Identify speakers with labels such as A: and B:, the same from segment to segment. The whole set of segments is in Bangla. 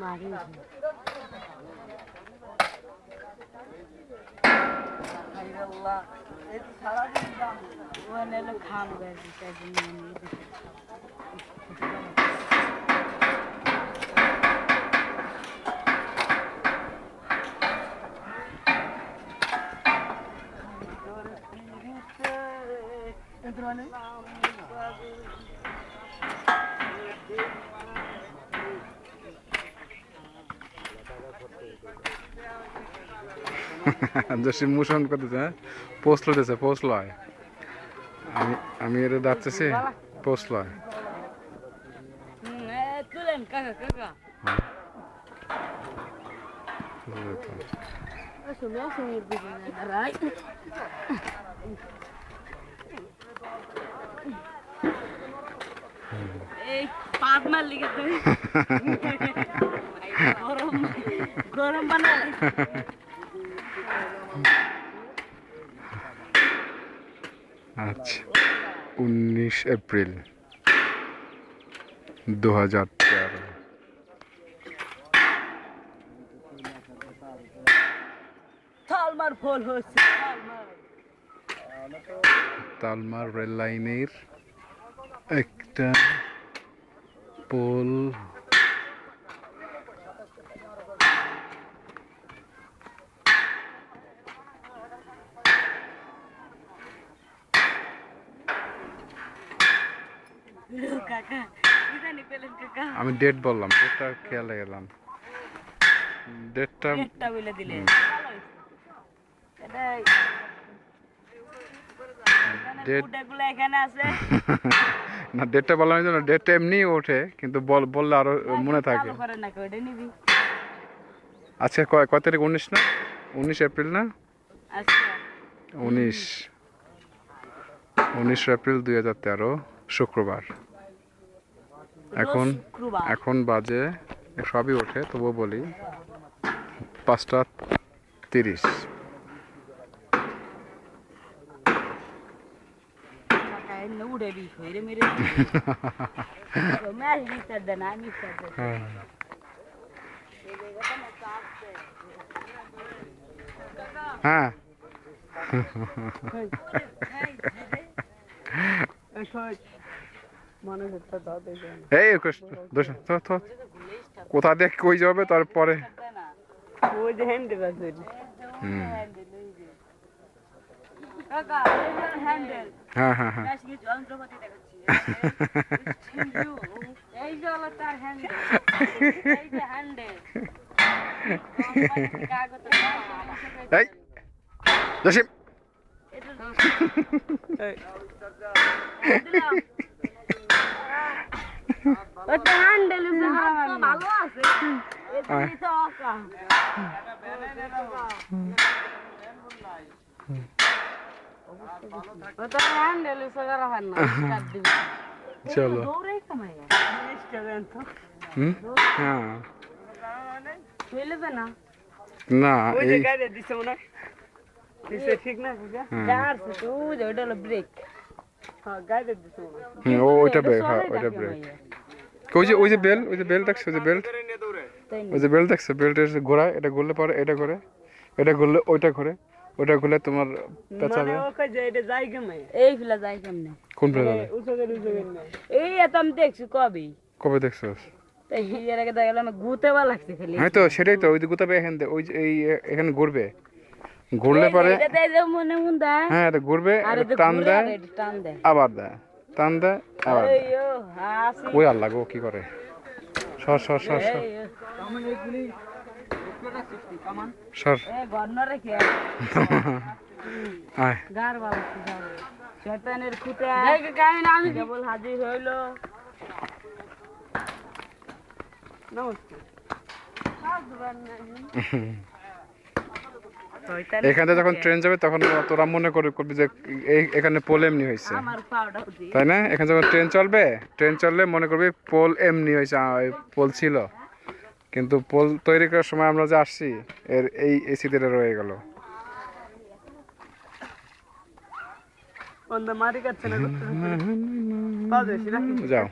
A: মারি আল্লাহ এই সারা দিন দাম ওখানে খান বেশি তাই
B: জসিম মোশন করতেছে, হ্যাঁ পোস্ট লইতেছে, পোস্ট লয়। আমি এটা যাচ্ছি পোস্ট লয়।
A: তুলেন কাকা কাকা এই পাত মার লিখে তুমি গরম গরম বানালে
B: আচ্ছা 19 এপ্রিল 2013।
A: তালমার ফল হচ্ছে
B: তালমার রেল লাইনের একটা পোল
A: কাকা কি জানি পেলেন কাকা
B: আমি ডেট বললাম, ডেটটা খেয়ালে গেলাম, ডেটটা
A: বলে দিলেন
B: ডেট
A: এখানে আছে
B: না, ডেটটা বললাম এই জন্য, ডেটটা এমনি ওঠে কিন্তু বললে আরো মনে থাকে। আচ্ছা কয় তারিখ? 19 না? 19 এপ্রিল না? 19 এপ্রিল 2013 শুক্রবার। এখন বাজে, সবই ওঠে তবুও বলি 5টা 30। হ্যাঁ এই কোথা দিয়ে কই যাবে তারপরে হ্যাঁ হ্যাঁ হ্যাঁ
A: এই যে হলো তার হ্যান্ডেল এই যে হ্যান্ডেল
B: এই জসিম
A: ওটা হ্যান্ডেল ভালো আছে ওটা হ্যান্ডেল সগারা হয় না
B: চলো হ্যাঁ
A: না
B: না
A: ওই যে গাড়ি দিছে মনে দিছে ঠিক না যার তো ওইটা হলো ব্রেক হ্যাঁ গাড়ি দিছে মনে
B: ওইটা ব্রেক, হ্যাঁ ওইটা ব্রেক। ওই যে বেল, ওই যে বেল দেখছো, ওই যে বেল্ট, ওই যে বেল্ট দেখছো, বেল্টের ঘোরায়, এটা ঘুরলে পরে এটা করে, এটা ঘুরলে ওইটা ঘুরে, ওইটা ঘুরলে তোমার পেঁচাবে।
A: এই ফিলা যাই কেমনে
B: কোন ফেলে যাবে?
A: এই এত আমি দেখছি কবে
B: কবে দেখছোস?
A: তাই এর আগে দেখা গেল আমার গুতে বা লাগছে খালি।
B: হ্যাঁ তো সেটাই তো, ওই যে গুতাবে এখান দিয়ে, ওই যে এই এখানে ঘুরবে, ঘুরলে পরে
A: মনে মন দেয়
B: হ্যাঁ এটা ঘুরবে, টান দেয় আবার দেয়, টান দেয় আবার দেয়। ওই আল্লাহ গো কি করে, সর সর সর সর সর আয়
A: শয়তানের খুঁটে আমি কেবল হাজির হইল।
B: এখানে যখন ট্রেন যাবে তখন তোরা মনে করবি যে এখানে পোল এমনি হয়েছে, তাই না? এখানে যখন ট্রেন চলবে, ট্রেন চললে মনে করবি পোল এমনি হয়েছে, পোল ছিল, কিন্তু পোল তৈরি করার সময় আমরা যে আসছি এর এই স্মৃতিটা রয়ে গেল। যাও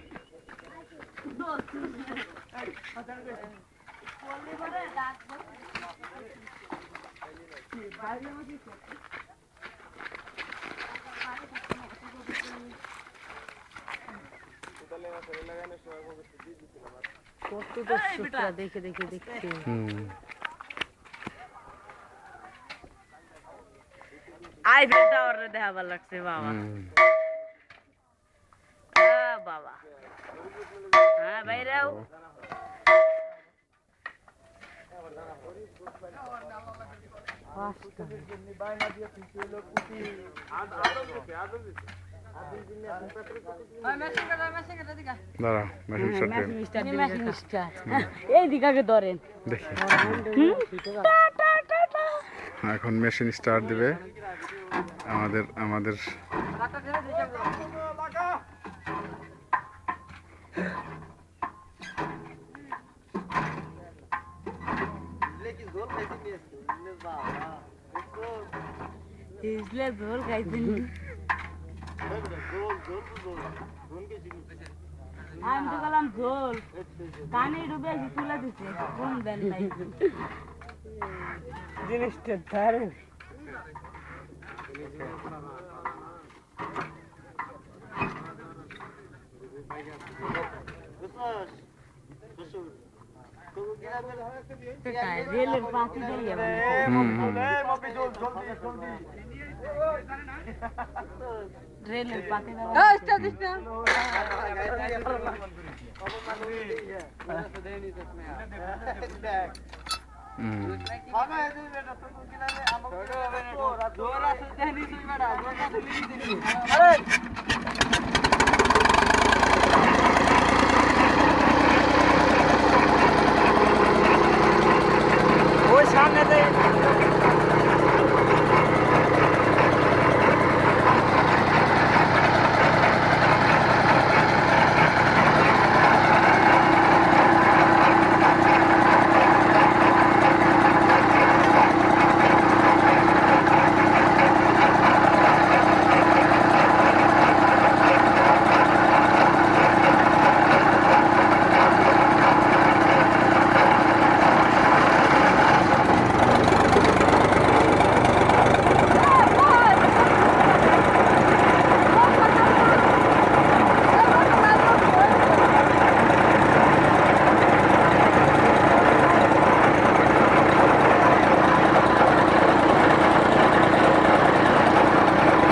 A: কত দর্শকরা দেখে দেখে দেখছে। আইফেল টাওয়ার দেখা ভালো লাগছে বাবা। বাবা হ্যাঁ বাইরেও এই দিকে ধরেন
B: দেখি এখন মেশিন স্টার্ট দিবে আমাদের
A: ইসলে ঝোল খাইছেন আমি তো বললাম ঝোল কানে ডুবে তুলে দিচ্ছে কোন দেন নাই জিনিসটা দারুণ রেলের পাখি দিয়ে রেলের পাখি
B: হুম